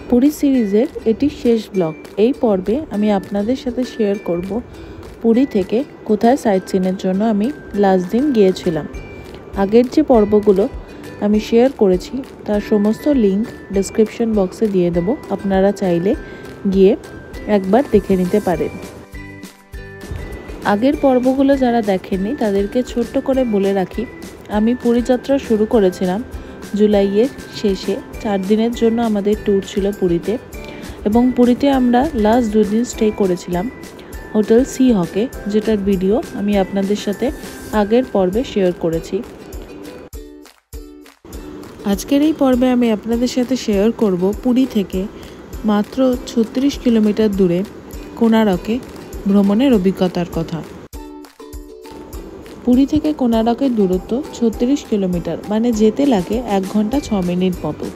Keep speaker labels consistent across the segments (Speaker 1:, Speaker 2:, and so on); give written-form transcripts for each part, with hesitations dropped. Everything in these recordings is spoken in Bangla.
Speaker 1: পুরী সিরিজের এটি শেষ ব্লগ। এই পর্বে আমি আপনাদের সাথে শেয়ার করব পুরী থেকে কোথায় সাইট সিনের জন্য আমি লাস্ট দিন গিয়েছিলাম। আগের যে পর্বগুলো আমি শেয়ার করেছি তার সমস্ত লিংক ডেসক্রিপশন বক্সে দিয়ে দেব, আপনারা চাইলে গিয়ে একবার দেখে নিতে পারেন। আগের পর্বগুলো যারা দেখেননি তাদেরকে ছোট্ট করে বলে রাখি, আমি পুরী যাত্রা শুরু করেছিলাম জুলাইয়ের শেষে। 4 দিনের জন্য আমাদের ট্যুর ছিল পুরীতে, এবং পুরীতে আমরা লাস্ট 2 দিন স্টে করেছিলাম হোটেল সি হকে, যেটার ভিডিও আমি আপনাদের সাথে আগের পর্বে শেয়ার করেছি। আজকের এই পর্বে আমি আপনাদের সাথে শেয়ার করব পুরী থেকে মাত্র 36 কিলোমিটার দূরে কোণারকে ভ্রমণের অভিজ্ঞতার কথা। পুরী থেকে কোণারকের দূরত্ব 36 কিলোমিটার, মানে যেতে লাগে 1 ঘন্টা 6 মিনিট মতো।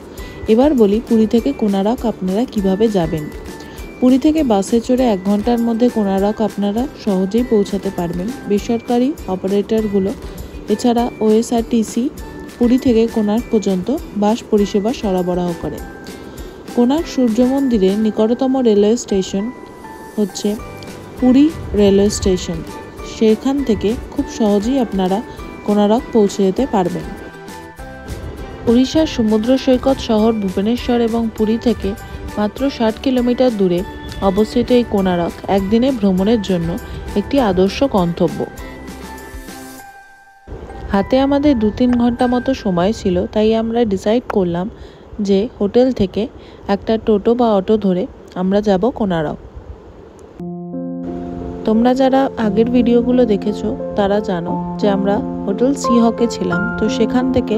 Speaker 1: এবার বলি পুরী থেকে কোণারক আপনারা কিভাবে যাবেন। পুরী থেকে বাসে চড়ে 1 ঘন্টার মধ্যে কোণারক আপনারা সহজেই পৌঁছাতে পারবেন। বেসরকারি অপারেটরগুলো এছাড়া ওএসআরটিসি পুরী থেকে কোণার্ক পর্যন্ত বাস পরিষেবা সরবরাহ করে। কোণার্ক সূর্য মন্দিরের নিকটতম রেলওয়ে স্টেশন হচ্ছে পুরী রেলওয়ে স্টেশন। সেখান থেকে খুব সহজেই আপনারা কোণারক পৌঁছে যেতে পারবেন। উড়িষ্যার সমুদ্র সৈকত শহর ভুবনেশ্বর এবং পুরী থেকে মাত্র 60 কিলোমিটার দূরে অবস্থিত এই কোণারক একদিনে ভ্রমণের জন্য একটি আদর্শ গন্তব্য। হাতে আমাদের 2-3 ঘন্টা মতো সময় ছিল, তাই আমরা ডিসাইড করলাম যে হোটেল থেকে একটা টোটো বা অটো ধরে আমরা যাব কোণারক। তোমরা যারা আগের ভিডিওগুলো দেখেছো তারা জানো যে আমরা হোটেল সি হকে ছিলাম, তো সেখান থেকে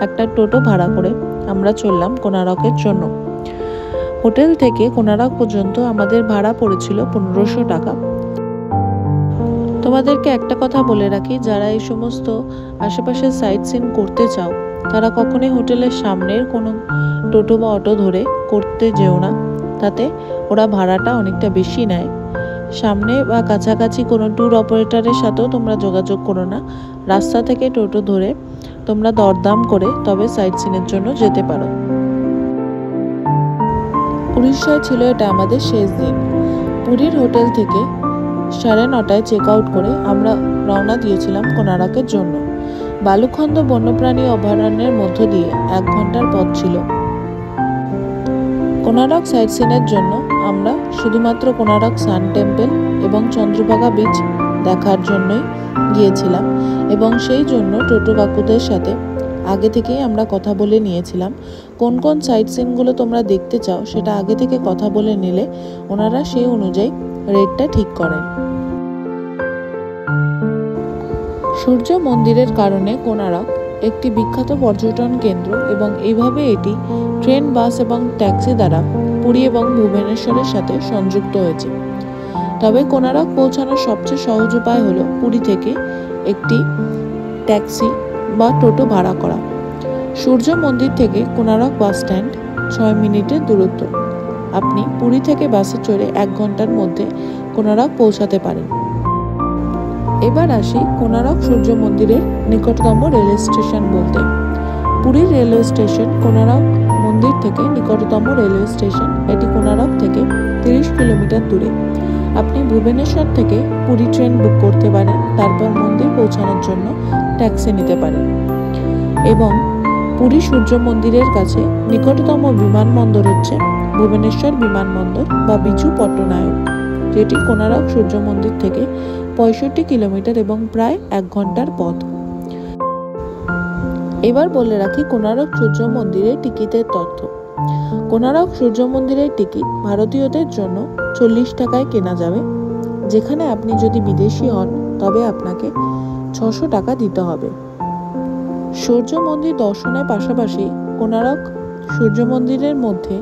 Speaker 1: একটা টোটো ভাড়া করে আমরা চললাম কোণারকের জন্য। হোটেল থেকে কোণারক পর্যন্ত আমাদের ভাড়া পড়েছিল 1500 টাকা। তোমাদেরকে একটা কথা বলে রাখি, যারা এই সমস্ত আশেপাশে সাইট সিন করতে চাও তারা কখনোই হোটেলের সামনের কোনো টোটো বা অটো ধরে করতে যেও না, তাতে ওরা ভাড়াটা অনেকটা বেশি নেয়। সামনে বা কাছাকাছি কোনো ট্যুর অপারেটরের সাথেও তোমরা যোগাযোগ করো না, রাস্তা থেকে টোটো ধরে তোমরা দরদাম করে তবে সাইট সিনের জন্য যেতে পারো। উড়িষ্যায় ছিল এটা আমাদের শেষ দিন। পুরীর হোটেল থেকে 9:30টায় চেক আউট করে আমরা রওনা দিয়েছিলাম কোণারকের জন্য। বালুখন্দ বন্যপ্রাণী অভয়ারণ্যের মধ্য দিয়ে 1 ঘন্টার পথ ছিল। কোণারক সাইট সিনের জন্য আমরা শুধুমাত্র কোণারক সান টেম্পল এবং চন্দ্রভাগা বিচ দেখার জন্যই গিয়েছিলাম, এবং সেই জন্য টোটো কাকুদের সাথে আগে থেকেই আমরা কথা বলে নিয়েছিলাম। কোন কোন সাইট সিনগুলো তোমরা দেখতে চাও সেটা আগে থেকে কথা বলে নিলে ওনারা সেই অনুযায়ী রেটটা ঠিক করেন। সূর্য মন্দিরের কারণে কোণারক একটি বিখ্যাত পর্যটন কেন্দ্র, এবং এইভাবে এটি ট্রেন, বাস এবং ট্যাক্সি দ্বারা পুরী এবং ভুবনেশ্বরের সাথে সংযুক্ত হয়েছে। তবে কোণারক পৌঁছানোর সবচেয়ে সহজ উপায় হলো পুরী থেকে একটি ট্যাক্সি বা টোটো ভাড়া করা। সূর্য মন্দির থেকে কোণারক বাস স্ট্যান্ড 6 মিনিটের দূরত্ব। আপনি পুরী থেকে বাসে চড়ে 1 ঘন্টার মধ্যে কোণারক পৌঁছাতে পারেন। এবার আসি কোণারক সূর্য মন্দিরের নিকটতম রেলওয়ে স্টেশন বলতে। পুরীর রেলওয়ে স্টেশন কোণারক মন্দির থেকে নিকটতম রেলওয়ে স্টেশন। এটি কোণারক থেকে 30 কিলোমিটার দূরে। আপনি ভুবনেশ্বর থেকে পুরী ট্রেন বুক করতে পারেন, তারপর মন্দির পৌঁছানোর জন্য ট্যাক্সি নিতে পারেন। এবং পুরী সূর্য মন্দিরের কাছে নিকটতম বিমানবন্দর হচ্ছে ভুবনেশ্বর বিমানবন্দর বা বিজু পট্টনায়ক, যেটি কোণারক সূর্য মন্দির থেকে 65 কিলোমিটার এবং প্রায় 1 ঘন্টার পথ। এবার বলে রাখি কোণারক সূর্য মন্দিরের টিকিটের তথ্য। কোণারক সূর্য মন্দিরের টিকিট ভারতীয়দের জন্য 40 টাকায় কেনা যাবে, যেখানে আপনি যদি বিদেশি হন তবে আপনাকে 600 টাকা দিতে হবে। সূর্য মন্দির দর্শনের পাশাপাশি কোণারক সূর্য মন্দিরের মধ্যে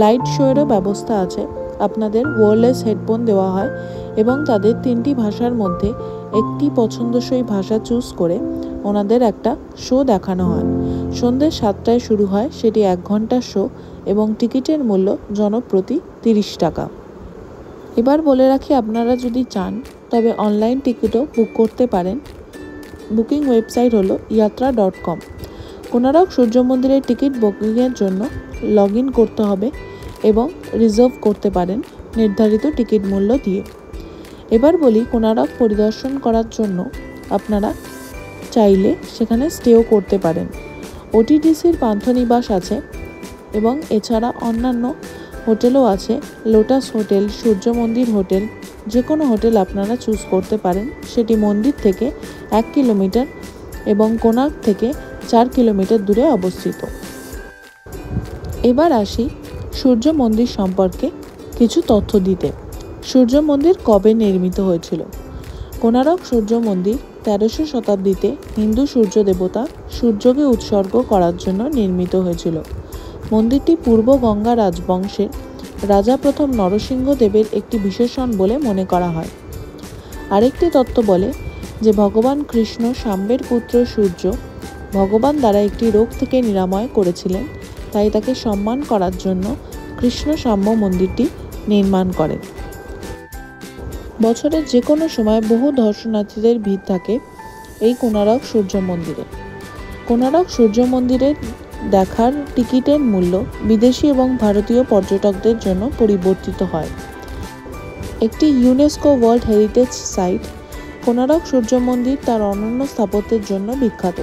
Speaker 1: লাইট শোয়েরও ব্যবস্থা আছে। আপনাদের ওয়্যারলেস হেডফোন দেওয়া হয় এবং তাদের 3টি ভাষার মধ্যে একটি পছন্দসই ভাষা চুজ করে ওনাদের একটা শো দেখানো হয়। সন্ধ্যে 7টায় শুরু হয়, সেটি 1 ঘন্টার শো এবং টিকিটের মূল্য জনপ্রতি 30 টাকা। এবার বলে রাখি, আপনারা যদি চান তবে অনলাইন টিকিটও বুক করতে পারেন। বুকিং ওয়েবসাইট হলো yatra.com। কোণারক সূর্য মন্দিরের টিকিট বুকিংয়ের জন্য লগ ইন করতে হবে এবং রিজার্ভ করতে পারেন নির্ধারিত টিকিট মূল্য দিয়ে। এবার বলি, কোণারক পরিদর্শন করার জন্য আপনারা চাইলে সেখানে স্টেও করতে পারেন। ওটিডিসির পান্থনিবাস আছে এবং এছাড়া অন্যান্য হোটেলও আছে। লোটাস হোটেল, সূর্য মন্দির হোটেল, যে কোনো হোটেল আপনারা চুজ করতে পারেন। সেটি মন্দির থেকে 1 কিলোমিটার এবং কোণার্ক থেকে 4 কিলোমিটার দূরে অবস্থিত। এবার আসি সূর্য মন্দির সম্পর্কে কিছু তথ্য দিতে। সূর্য মন্দির কবে নির্মিত হয়েছিল? কোণারক সূর্য মন্দির 1300 শতাব্দীতে হিন্দু সূর্য দেবতা সূর্যকে উৎসর্গ করার জন্য নির্মিত হয়েছিল। মন্দিরটি পূর্ব গঙ্গা রাজবংশের রাজা প্রথম নরসিংহ দেবের একটি বিশেষণ বলে মনে করা হয়। আরেকটি তত্ত্ব বলে যে ভগবান কৃষ্ণ সাম্বের পুত্র সূর্য ভগবান দ্বারা একটি রোগ থেকে নিরাময় করেছিলেন, তাই তাকে সম্মান করার জন্য কৃষ্ণ সাম্য মন্দিরটি নির্মাণ করেন। বছরের যে কোনো সময় বহু দর্শনার্থীদের ভিড় থাকে এই কোণারক সূর্য মন্দিরে। কোণারক সূর্য মন্দিরের দেখার টিকিটের মূল্য বিদেশি এবং ভারতীয় পর্যটকদের জন্য পরিবর্তিত হয়। একটি UNESCO world heritage site, Konark সূর্য মন্দির তার অনন্য স্থাপত্যের জন্য বিখ্যাত।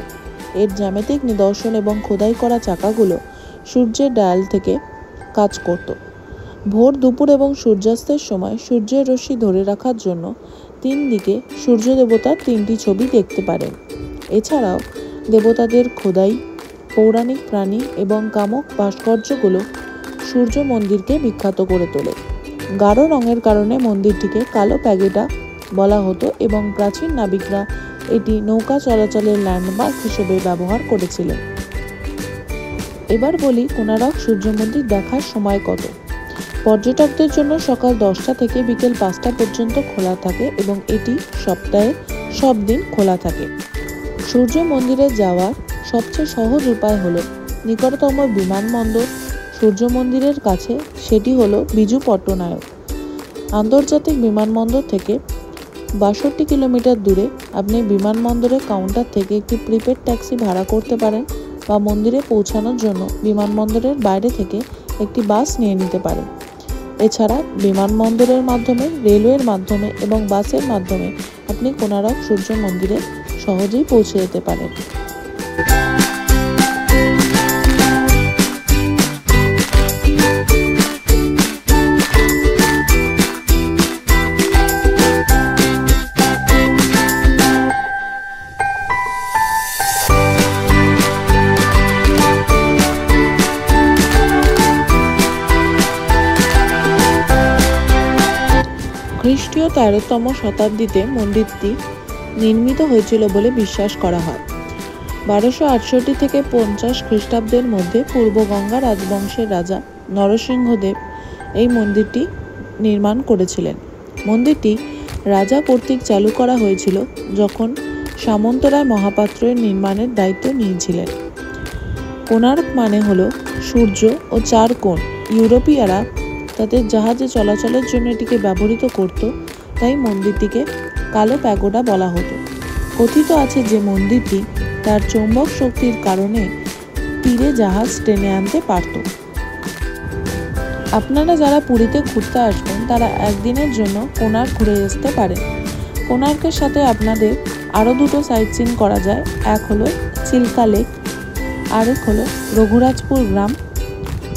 Speaker 1: এর জ্যামিতিক নিদর্শন এবং খোদাই করা চাকাগুলো সূর্যের ডায়াল থেকে কাজ করত। ভোর, দুপুর এবং সূর্যাস্তের সময় সূর্যের রশ্মি ধরে রাখার জন্য 3 দিকে সূর্য দেবতার 3টি ছবি দেখতে পারেন। এছাড়াও দেবতাদের খোদাই, পৌরাণিক প্রাণী এবং কামক ভাস্কর্যগুলো সূর্য মন্দিরকে বিখ্যাত করে তোলে। গাঢ় রঙের কারণে মন্দিরটিকে কালো প্যাগোডা বলা হতো এবং প্রাচীন নাবিকরা এটি নৌকা চলাচলের ল্যান্ডমার্ক হিসেবে ব্যবহার করেছিলেন। এবার বলি, কোণারক সূর্য মন্দির দেখার সময় কত? পর্যটকদের জন্য সকাল 10টা থেকে বিকেল 5টা পর্যন্ত খোলা থাকে এবং এটি সপ্তাহে সব দিন খোলা থাকে। সূর্য মন্দিরে যাওয়ার সবচেয়ে সহজ উপায় হলো নিকটতম বিমানবন্দর সূর্য মন্দিরের কাছে, সেটি হলো বিজু পট্টনায়ক। আন্তর্জাতিক বিমানবন্দর থেকে 62 কিলোমিটার দূরে আপনি বিমানবন্দরের কাউন্টার থেকে একটি প্রিপেড ট্যাক্সি ভাড়া করতে পারেন বা মন্দিরে পৌঁছানোর জন্য বিমানবন্দরের বাইরে থেকে একটি বাস নিয়ে নিতে পারেন। এছাড়া বিমানবন্দরের মাধ্যমে, রেলওয়ের মাধ্যমে এবং বাসের মাধ্যমে আপনি কোণারক সূর্য মন্দিরে সহজেই পৌঁছে যেতে পারেন। খ্রিস্টীয় 13তম শতাব্দীতে মন্দিরটি নির্মিত হয়েছিল বলে বিশ্বাস করা হয়। 1268 থেকে 50 খ্রিস্টাব্দের মধ্যে পূর্ব গঙ্গা রাজবংশের রাজা নরসিংহদেব এই মন্দিরটি নির্মাণ করেছিলেন। মন্দিরটি রাজা কর্তৃক চালু করা হয়েছিল যখন সামন্তরায় মহাপাত্র এর নির্মাণের দায়িত্ব নিয়েছিলেন। কোণার্ক মানে হলো সূর্য ও 4 কোণ। ইউরোপীয়রা তাদের জাহাজে চলাচলের জন্য এটিকে ব্যবহৃত করত, তাই মন্দিরটিকে কালো প্যাগোডা বলা হতো। কথিত আছে যে মন্দিরটি তার চৌম্বক শক্তির কারণে তীরে জাহাজ টেনে আনতে পারত। আপনারা যারা পুরীতে ঘুরতে আসবেন তারা একদিনের জন্য কোণার্ক ঘুরে আসতে পারেন। কোণার্কের সাথে আপনাদের আরও 2টো সাইট সিন করা যায়। এক হলো চিল্কা লেক, আরেক হলো রঘুরাজপুর গ্রাম,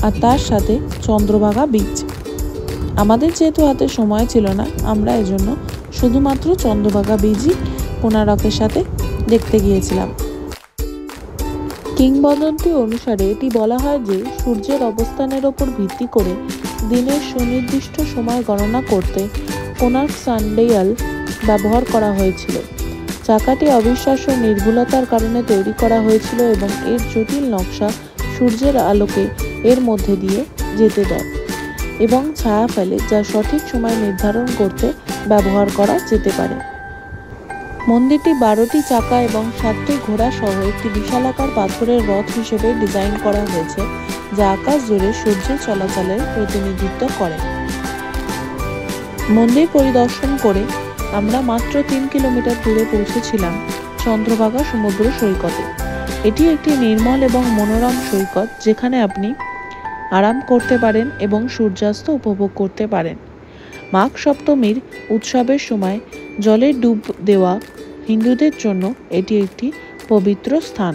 Speaker 1: আর তার সাথে চন্দ্রভাগা বিচ। আমাদের যেহেতু হাতে সময় ছিল না, আমরা এজন্য শুধুমাত্র চন্দ্রভাগা বিচই কোণারকের সাথে দেখতে গিয়েছিলাম। কিংবদন্তি অনুসারে এটি বলা হয় যে সূর্যের অবস্থানের ওপর ভিত্তি করে দিনের সুনির্দিষ্ট সময় গণনা করতে কোণার্ক সানডিয়াল ব্যবহার করা হয়েছিল। চাকাটি অবিশ্বাস্য নির্ভুলতার কারণে তৈরি করা হয়েছিল এবং এর জটিল নকশা সূর্যের আলোকে এর মধ্যে দিয়ে যেতে দেয় এবং ছায়া ফেলে, যা সঠিক সময় নির্ধারণ করতে ব্যবহার করা যেতে পারে। মন্দিরটি 12টি চাকা এবং 7টি ঘোড়া সহ একটি বিশালাকার পাথরের রথ হিসেবে ডিজাইন করা হয়েছে, যা আকাশ জুড়ে সূর্যের চলাচলের প্রতিনিধিত্ব করে। মন্দির পরিদর্শন করে আমরা মাত্র 3 কিলোমিটার দূরে পৌঁছেছিলাম চন্দ্রভাগা সমুদ্র সৈকতে। এটি একটি নির্মল এবং মনোরম সৈকত, যেখানে আপনি আরাম করতে পারেন এবং সূর্যাস্ত উপভোগ করতে পারেন। মাঘ সপ্তমীর উৎসবের সময় জলে ডুব দেওয়া হিন্দুদের জন্য এটি একটি পবিত্র স্থান।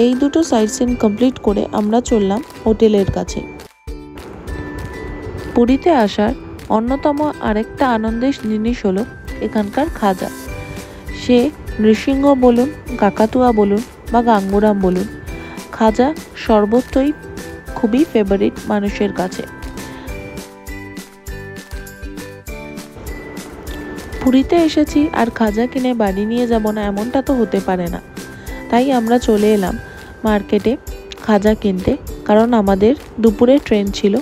Speaker 1: এই দুটো সাইট সিন কমপ্লিট করে আমরা চললাম হোটেলের কাছে। পুরীতে আসার অন্যতম আরেকটা আনন্দের জিনিস হলো এখানকার খাজা। সে নৃসিংহ বলুন, কাকাতুয়া বলুন বা গাঙ্গুরাম বলুন, খাজা সর্বত্রই খুবই ফেভারিট মানুষের কাছে। পুরীতে এসেছি আর খাজা কিনে বাড়ি নিয়ে যাব না এমনটা তো হতে পারে না, তাই আমরা চলে এলাম মার্কেটে খাজা কিনতে, কারণ আমাদের দুপুরে ট্রেন ছিল।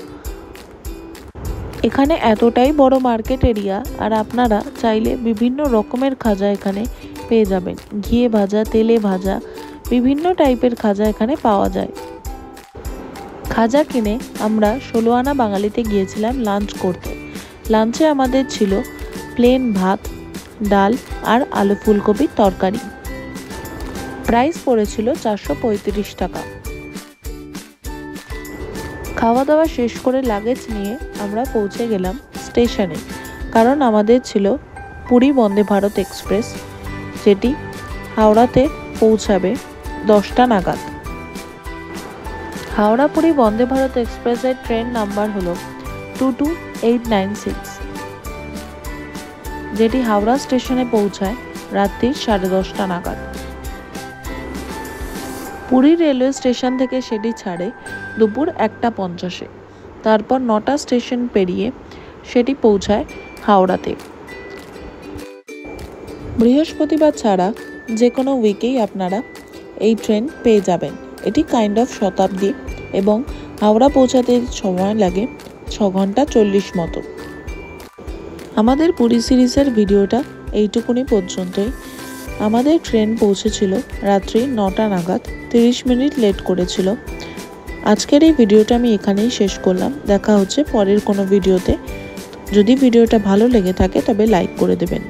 Speaker 1: এখানে এতটাই বড় মার্কেট এরিয়া, আর আপনারা চাইলে বিভিন্ন রকমের খাজা এখানে পেয়ে যাবেন। ঘিয়ে ভাজা, তেলে ভাজা, বিভিন্ন টাইপের খাজা এখানে পাওয়া যায়। খাজা কিনে আমরা 16 আনা বাঙালিতে গিয়েছিলাম লাঞ্চ করতে। লাঞ্চে আমাদের ছিল প্লেন ভাত, ডাল আর আলু ফুলকপির তরকারি। প্রাইস পড়েছিল 435 টাকা। খাওয়া দাওয়া শেষ করে লাগেজ নিয়ে আমরা পৌঁছে গেলাম স্টেশনে, কারণ আমাদের ছিল পুরী বন্দে ভারত এক্সপ্রেস, যেটি হাওড়াতে পৌঁছাবে 10টা নাগাদ। হাওড়া পুরী বন্দে ভারত এক্সপ্রেসের ট্রেন নাম্বার হলো 22896, যেটি হাওড়া স্টেশনে পৌঁছায় রাত্রি 10:30 নাগাদ। পুরী রেলওয়ে স্টেশন থেকে সেটি ছাড়ে দুপুর 1:50-এ। তারপর 9টা স্টেশন পেরিয়ে সেটি পৌঁছায় হাওড়াতে। বৃহস্পতিবার ছাড়া যে কোনো উইকেই আপনারা এই ট্রেন পেয়ে যাবেন। এটি কাইন্ড অফ শতাব্দী এবং হাওড়া পৌঁছাতে সময় লাগে 6 ঘন্টা 40 মতো। আমাদের পুরী সিরিজের ভিডিওটা এইটুকুনি পর্যন্তই। আমাদের ট্রেন পৌঁছেছিল রাত্রি 9টা নাগাদ, 30 মিনিট লেট করেছিল। আজকের এই ভিডিওটা আমি এখানেই শেষ করলাম। দেখা হচ্ছে পরের কোনো ভিডিওতে। যদি ভিডিওটা ভালো লেগে থাকে তবে লাইক করে দেবেন।